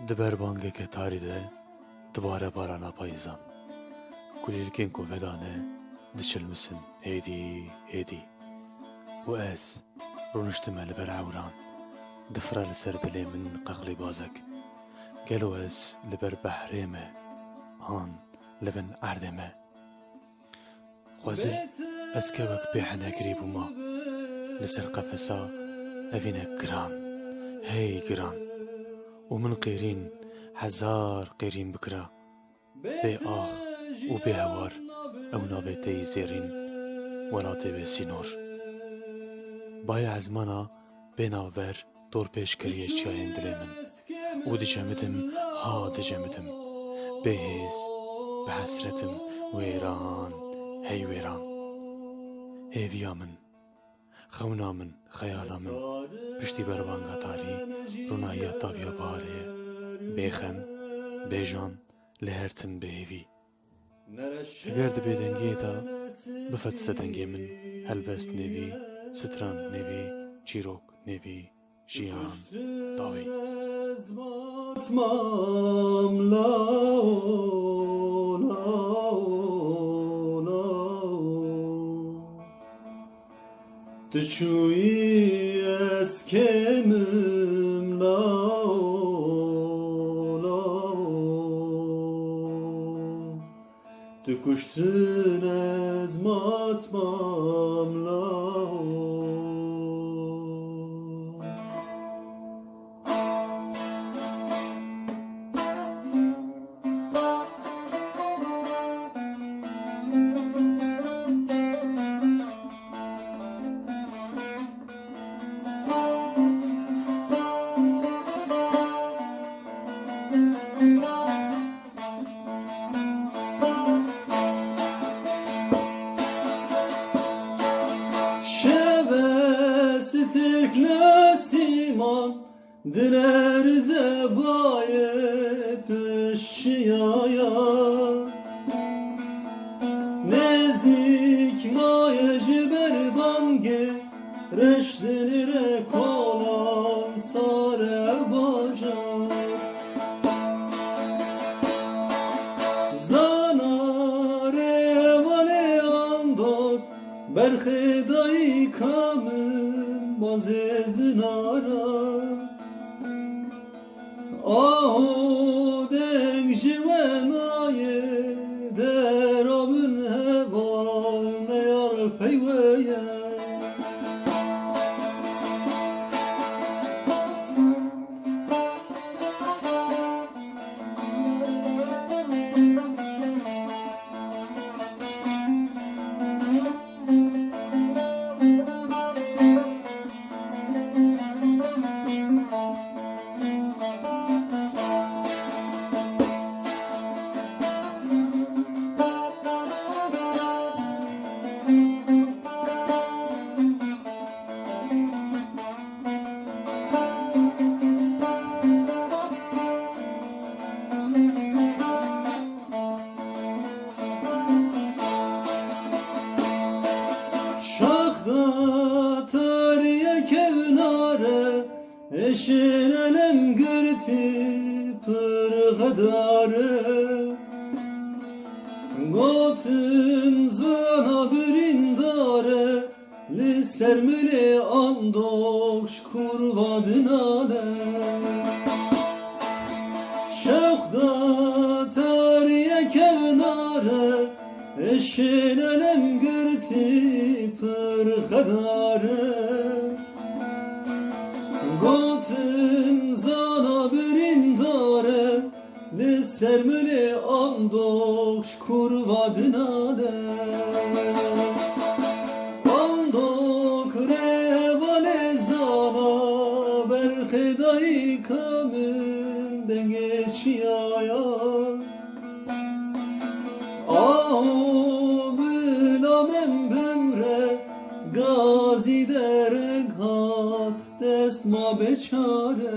Diber bangeke tarî de dibare barana payîzan. Kulîlkên ku vedane diçilmisin hêdî hêdî. û ez rûniştime li ber ewran, difire li ser dilê min qeqlê bazek. Gelo ez li ber behrê me, an li bin erdê me. Xwezî ez kevek pêhenekirî bûma, li ser qefesa evîne giran, hey giran. û min qêrîn hezar qêrîn bikira. Bê ax û bê hewar ew navê te yî zêrîn, welatê wê sînor. Bayê ezmana bê navber dor pêş kiriye çiyayên dilê min. û dicemidim ha dicemidim. Bêhêz bi hesretim wêran hey wêran. Hêviya min, xewna min, xeyala min, piştî berbanga tarî, rûnaya taviya baharê ye. Bêxem, bêjan, li her tim bêhêvî. Eger di bêdengiyê da bifet sedengê min, helbest nevî, stran nevî, çîrok nevî, jiyan dawî. Tu çûyî ez kemim lao lao. Tu kuştun ez matmam lao. Siman diler zebaye pişiyaya. Nezik maye jiber bange reştinire kolan sare baja. Zanare vale andor berkhedai kamın bazezınara. Aho deng jivenaye derabın heval ne yar peyveye. Şahda tariye kevnare eşin elem gürti pırgıdarı. Gotun zana birindare li sermili andokş kurvadınale. Şahda tariye kevnare eşin elem gürti pırgıdarı. Gotun zana birindare li sermili andokş kurvadınale. Andok revale zana berkhedai kamın denge çiyaya. Aho bilamem bemre gazi derek hat dest ma beçare.